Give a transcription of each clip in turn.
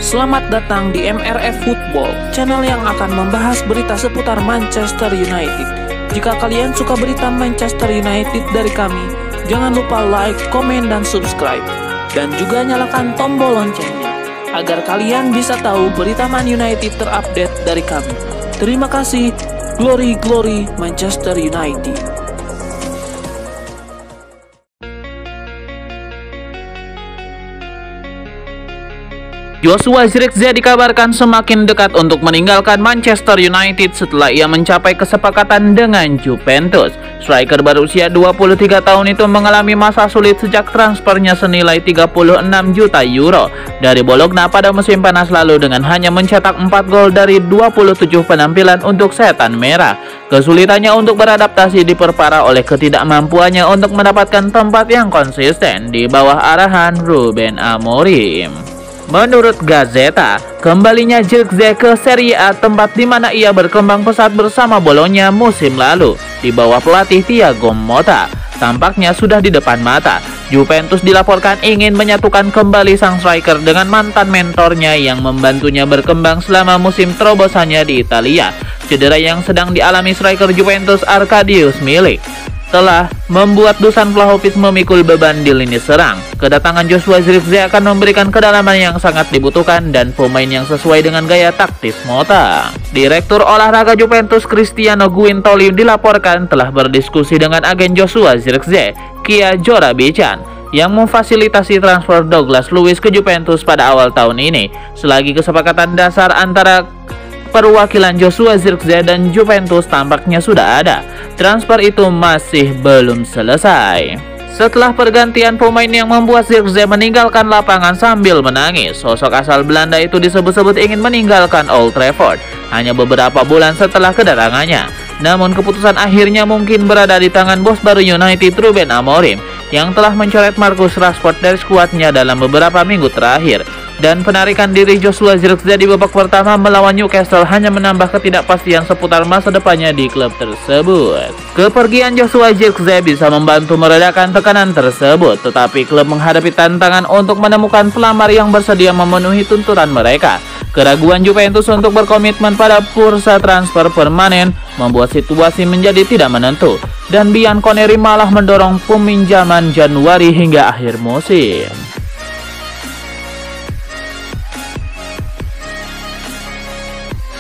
Selamat datang di MRF Football, channel yang akan membahas berita seputar Manchester United. Jika kalian suka berita Manchester United dari kami, jangan lupa like, komen, dan subscribe. Dan juga nyalakan tombol loncengnya, agar kalian bisa tahu berita Man United terupdate dari kami. Terima kasih, Glory Glory Manchester United. Joshua Zirkzee dikabarkan semakin dekat untuk meninggalkan Manchester United setelah ia mencapai kesepakatan dengan Juventus. Striker berusia 23 tahun itu mengalami masa sulit sejak transfernya senilai 36 juta euro dari Bologna pada musim panas lalu dengan hanya mencetak 4 gol dari 27 penampilan untuk Setan Merah. Kesulitannya untuk beradaptasi diperparah oleh ketidakmampuannya untuk mendapatkan tempat yang konsisten di bawah arahan Ruben Amorim. Menurut Gazzetta, kembalinya Zirkzee ke Serie A, tempat di mana ia berkembang pesat bersama Bologna musim lalu di bawah pelatih Thiago Motta, tampaknya sudah di depan mata. Juventus dilaporkan ingin menyatukan kembali sang striker dengan mantan mentornya yang membantunya berkembang selama musim terobosannya di Italia. Cedera yang sedang dialami striker Juventus Arkadiusz Milik telah membuat Dusan Vlahovic memikul beban di lini serang. Kedatangan Joshua Zirkzee akan memberikan kedalaman yang sangat dibutuhkan dan pemain yang sesuai dengan gaya taktis Motta. Direktur olahraga Juventus Cristiano Guintoli dilaporkan telah berdiskusi dengan agen Joshua Zirkzee, Kia Joorabchian, yang memfasilitasi transfer Douglas Luiz ke Juventus pada awal tahun ini. Selagi kesepakatan dasar antara perwakilan Joshua Zirkzee dan Juventus tampaknya sudah ada, transfer itu masih belum selesai. Setelah pergantian pemain yang membuat Zirkzee meninggalkan lapangan sambil menangis, sosok asal Belanda itu disebut-sebut ingin meninggalkan Old Trafford hanya beberapa bulan setelah kedatangannya. Namun keputusan akhirnya mungkin berada di tangan bos baru United Ruben Amorim yang telah mencoret Marcus Rashford dari skuadnya dalam beberapa minggu terakhir. Dan penarikan diri Joshua Zirkzee di babak pertama melawan Newcastle hanya menambah ketidakpastian seputar masa depannya di klub tersebut. Kepergian Joshua Zirkzee bisa membantu meredakan tekanan tersebut, tetapi klub menghadapi tantangan untuk menemukan pelamar yang bersedia memenuhi tuntutan mereka. Keraguan Juventus untuk berkomitmen pada bursa transfer permanen membuat situasi menjadi tidak menentu, dan Bianconeri malah mendorong peminjaman Januari hingga akhir musim.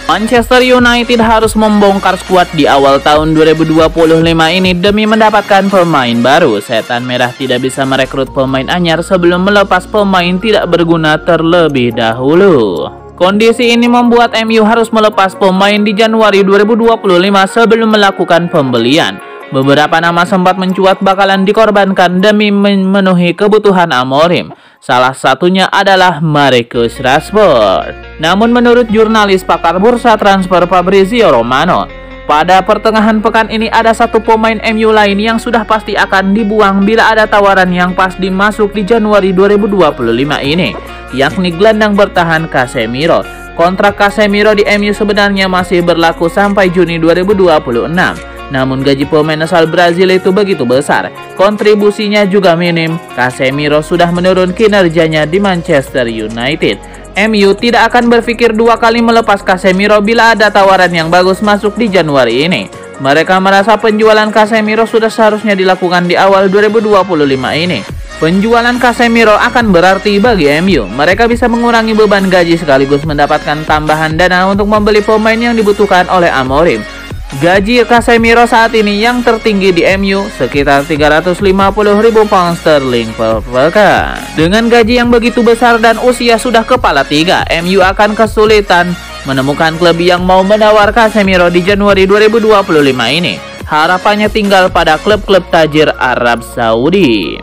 Manchester United harus membongkar skuad di awal tahun 2025 ini demi mendapatkan pemain baru. Setan Merah tidak bisa merekrut pemain anyar sebelum melepas pemain tidak berguna terlebih dahulu. Kondisi ini membuat MU harus melepas pemain di Januari 2025 sebelum melakukan pembelian. Beberapa nama sempat mencuat bakalan dikorbankan demi memenuhi kebutuhan Amorim. Salah satunya adalah Marcus Rashford. Namun menurut jurnalis pakar bursa transfer Fabrizio Romano, pada pertengahan pekan ini ada satu pemain MU lain yang sudah pasti akan dibuang bila ada tawaran yang pas dimasuk di Januari 2025 ini, yakni gelandang bertahan Casemiro. Kontrak Casemiro di MU sebenarnya masih berlaku sampai Juni 2026. Namun gaji pemain asal Brazil itu begitu besar, kontribusinya juga minim. Casemiro sudah menurun kinerjanya di Manchester United. MU tidak akan berpikir dua kali melepas Casemiro bila ada tawaran yang bagus masuk di Januari ini. Mereka merasa penjualan Casemiro sudah seharusnya dilakukan di awal 2025 ini. Penjualan Casemiro akan berarti bagi MU, mereka bisa mengurangi beban gaji sekaligus mendapatkan tambahan dana untuk membeli pemain yang dibutuhkan oleh Amorim. Gaji Casemiro saat ini yang tertinggi di MU sekitar 350.000 pound sterling per pekan. Dengan gaji yang begitu besar dan usia sudah kepala tiga, MU akan kesulitan menemukan klub yang mau menawar Casemiro di Januari 2025 ini. Harapannya tinggal pada klub-klub tajir Arab Saudi.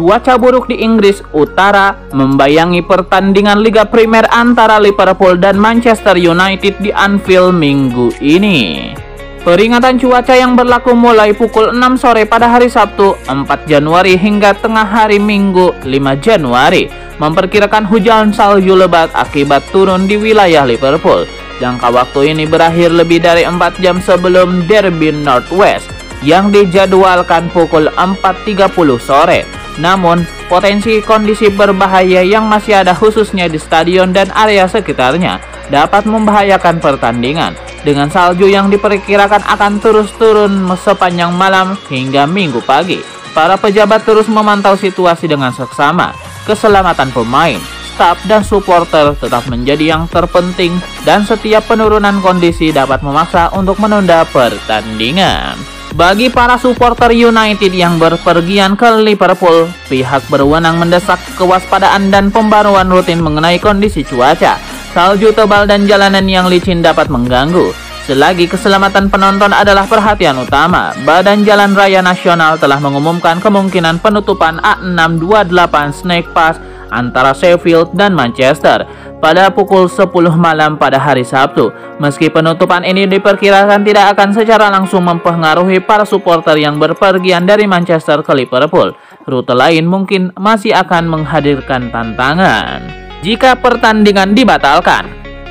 Cuaca buruk di Inggris Utara membayangi pertandingan Liga Primer antara Liverpool dan Manchester United di Anfield minggu ini. Peringatan cuaca yang berlaku mulai pukul 6 sore pada hari Sabtu 4 Januari hingga tengah hari Minggu 5 Januari memperkirakan hujan salju lebat akibat turun di wilayah Liverpool. Jangka waktu ini berakhir lebih dari 4 jam sebelum Derby Northwest. yang dijadwalkan pukul 4.30 sore. Namun, potensi kondisi berbahaya yang masih ada khususnya di stadion dan area sekitarnya dapat membahayakan pertandingan. Dengan salju yang diperkirakan akan terus turun sepanjang malam hingga Minggu pagi, para pejabat terus memantau situasi dengan seksama. Keselamatan pemain, staf, dan supporter tetap menjadi yang terpenting dan setiap penurunan kondisi dapat memaksa untuk menunda pertandingan. Bagi para supporter United yang berpergian ke Liverpool, pihak berwenang mendesak kewaspadaan dan pembaruan rutin mengenai kondisi cuaca. Salju tebal dan jalanan yang licin dapat mengganggu. Selagi keselamatan penonton adalah perhatian utama, Badan Jalan Raya Nasional telah mengumumkan kemungkinan penutupan A628 Snake Pass antara Sheffield dan Manchester pada pukul 10 malam pada hari Sabtu. Meski penutupan ini diperkirakan tidak akan secara langsung mempengaruhi para supporter yang berpergian dari Manchester ke Liverpool, rute lain mungkin masih akan menghadirkan tantangan. Jika pertandingan dibatalkan,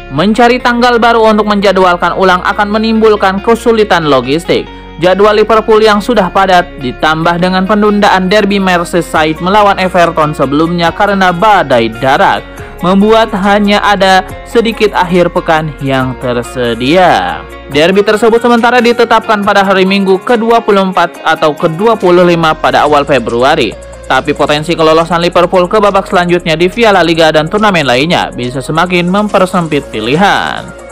mencari tanggal baru untuk menjadwalkan ulang akan menimbulkan kesulitan logistik. Jadwal Liverpool yang sudah padat ditambah dengan penundaan derby Merseyside melawan Everton sebelumnya karena badai darat, membuat hanya ada sedikit akhir pekan yang tersedia. Derby tersebut sementara ditetapkan pada hari Minggu ke-24 atau ke-25 pada awal Februari. Tapi potensi kelolosan Liverpool ke babak selanjutnya di Piala Liga dan turnamen lainnya bisa semakin mempersempit pilihan.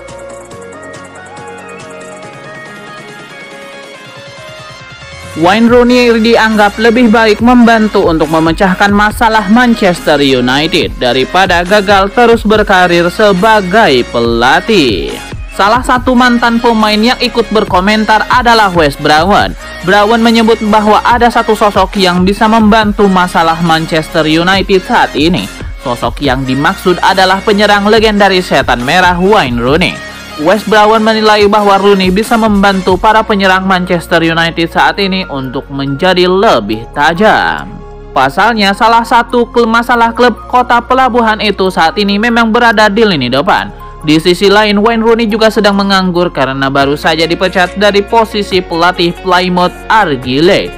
Wayne Rooney dianggap lebih baik membantu untuk memecahkan masalah Manchester United daripada gagal terus berkarir sebagai pelatih. Salah satu mantan pemain yang ikut berkomentar adalah Wes Brown. Brown menyebut bahwa ada satu sosok yang bisa membantu masalah Manchester United saat ini. Sosok yang dimaksud adalah penyerang legendaris setan merah Wayne Rooney. Wes Brown menilai bahwa Rooney bisa membantu para penyerang Manchester United saat ini untuk menjadi lebih tajam. Pasalnya, salah satu masalah klub kota pelabuhan itu saat ini memang berada di lini depan. Di sisi lain, Wayne Rooney juga sedang menganggur karena baru saja dipecat dari posisi pelatih Plymouth Argyle.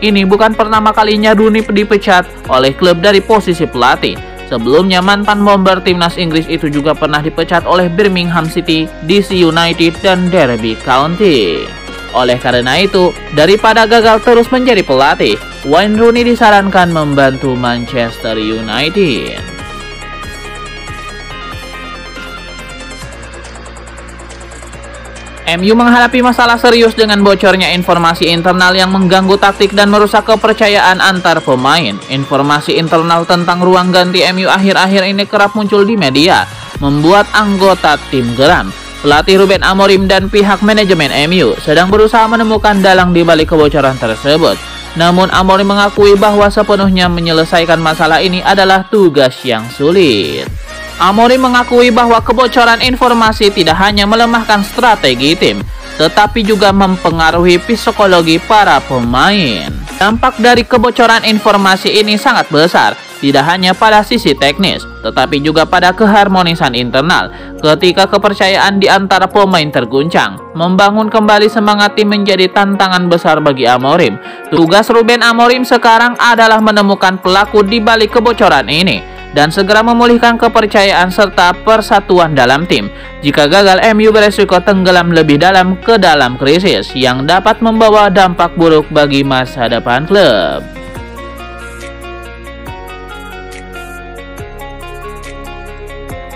Ini bukan pertama kalinya Rooney dipecat oleh klub dari posisi pelatih. Sebelumnya, mantan bomber timnas Inggris itu juga pernah dipecat oleh Birmingham City, DC United, dan Derby County. Oleh karena itu, daripada gagal terus menjadi pelatih, Wayne Rooney disarankan membantu Manchester United. MU menghadapi masalah serius dengan bocornya informasi internal yang mengganggu taktik dan merusak kepercayaan antar pemain. Informasi internal tentang ruang ganti MU akhir-akhir ini kerap muncul di media, membuat anggota tim geram. Pelatih Ruben Amorim dan pihak manajemen MU sedang berusaha menemukan dalang di balik kebocoran tersebut. Namun Amorim mengakui bahwa sepenuhnya menyelesaikan masalah ini adalah tugas yang sulit. Amorim mengakui bahwa kebocoran informasi tidak hanya melemahkan strategi tim, tetapi juga mempengaruhi psikologi para pemain. Dampak dari kebocoran informasi ini sangat besar, tidak hanya pada sisi teknis, tetapi juga pada keharmonisan internal. Ketika kepercayaan di antara pemain terguncang, membangun kembali semangat tim menjadi tantangan besar bagi Amorim. Tugas Ruben Amorim sekarang adalah menemukan pelaku di balik kebocoran ini dan segera memulihkan kepercayaan serta persatuan dalam tim. Jika gagal, MU beresiko tenggelam lebih dalam ke dalam krisis yang dapat membawa dampak buruk bagi masa depan klub.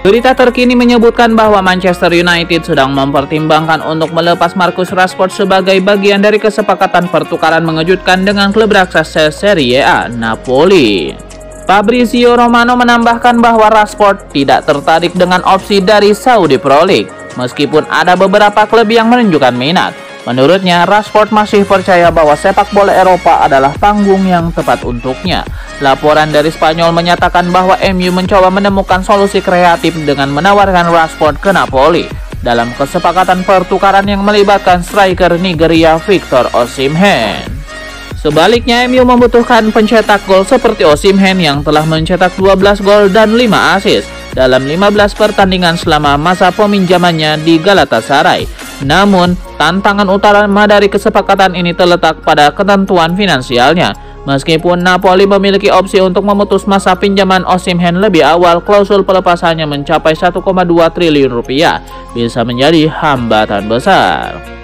Berita terkini menyebutkan bahwa Manchester United sedang mempertimbangkan untuk melepas Marcus Rashford sebagai bagian dari kesepakatan pertukaran mengejutkan dengan klub raksasa Serie A, Napoli. Fabrizio Romano menambahkan bahwa Rashford tidak tertarik dengan opsi dari Saudi Pro League, meskipun ada beberapa klub yang menunjukkan minat. Menurutnya, Rashford masih percaya bahwa sepak bola Eropa adalah panggung yang tepat untuknya. Laporan dari Spanyol menyatakan bahwa MU mencoba menemukan solusi kreatif dengan menawarkan Rashford ke Napoli dalam kesepakatan pertukaran yang melibatkan striker Nigeria Victor Osimhen. Sebaliknya, MU membutuhkan pencetak gol seperti Osimhen yang telah mencetak 12 gol dan 5 assist dalam 15 pertandingan selama masa peminjamannya di Galatasaray. Namun, tantangan utama dari kesepakatan ini terletak pada ketentuan finansialnya. Meskipun Napoli memiliki opsi untuk memutus masa pinjaman Osimhen lebih awal, klausul pelepasannya mencapai 1,2 triliun rupiah bisa menjadi hambatan besar.